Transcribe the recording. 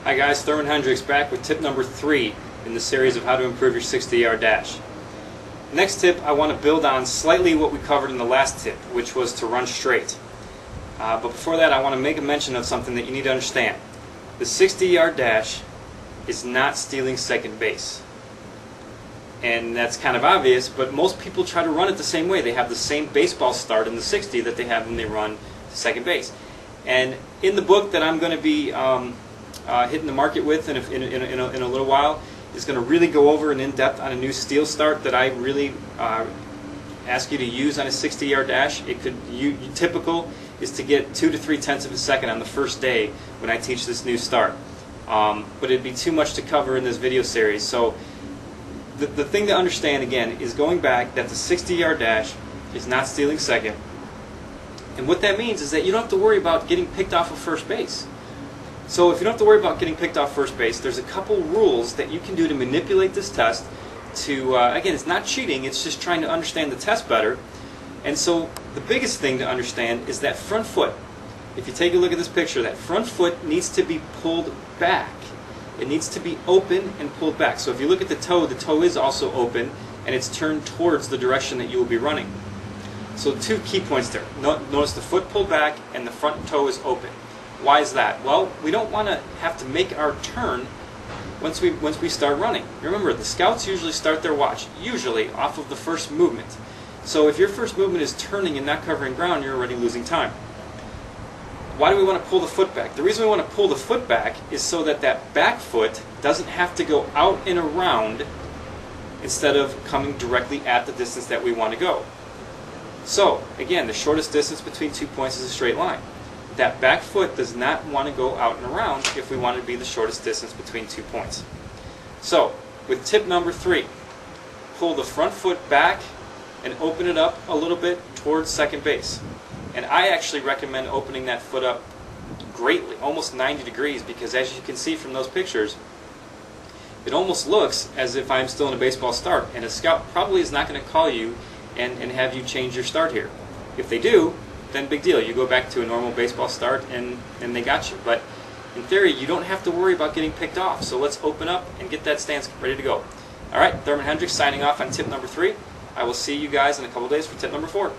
Hi guys, Thurman Hendricks back with tip number 3 in the series of how to improve your 60-yard dash. Next tip, I want to build on slightly what we covered in the last tip, which was to run straight. But before that, I want to make a mention of something that you need to understand. The 60-yard dash is not stealing second base. And that's kind of obvious, but most people try to run it the same way. They have the same baseball start in the 60 that they have when they run to second base. And in the book that I'm going to be hitting the market with in a little while, is going to really go over and in-depth on a new steal start that I really ask you to use on a 60-yard dash. Typical is to get 2 to 3/10 of a second on the first day when I teach this new start. But it'd be too much to cover in this video series. So the thing to understand again is going back that the 60-yard dash is not stealing second. And what that means is that you don't have to worry about getting picked off of first base. So if you don't have to worry about getting picked off first base, there's a couple rules that you can do to manipulate this test to, again, it's not cheating, it's just trying to understand the test better. And so the biggest thing to understand is that front foot. If you take a look at this picture, that front foot needs to be pulled back. It needs to be open and pulled back. So if you look at the toe is also open and it's turned towards the direction that you will be running. So 2 key points there. Notice the foot pulled back and the front toe is open. Why is that? Well, we don't want to have to make our turn once we start running. Remember, the scouts usually start their watch, usually off of the first movement. So if your first movement is turning and not covering ground, you're already losing time. Why do we want to pull the foot back? The reason we want to pull the foot back is so that that back foot doesn't have to go out and around instead of coming directly at the distance that we want to go. So, again, the shortest distance between 2 points is a straight line. That back foot does not want to go out and around if we want it to be the shortest distance between 2 points. So, with tip number 3, pull the front foot back and open it up a little bit towards second base. And I actually recommend opening that foot up greatly, almost 90 degrees, because as you can see from those pictures, it almost looks as if I'm still in a baseball start, and a scout probably is not going to call you and have you change your start here. If they do, then big deal. You go back to a normal baseball start and they got you. But in theory, you don't have to worry about getting picked off. So let's open up and get that stance ready to go. All right, Thurman Hendricks signing off on tip number 3. I will see you guys in a couple days for tip number 4.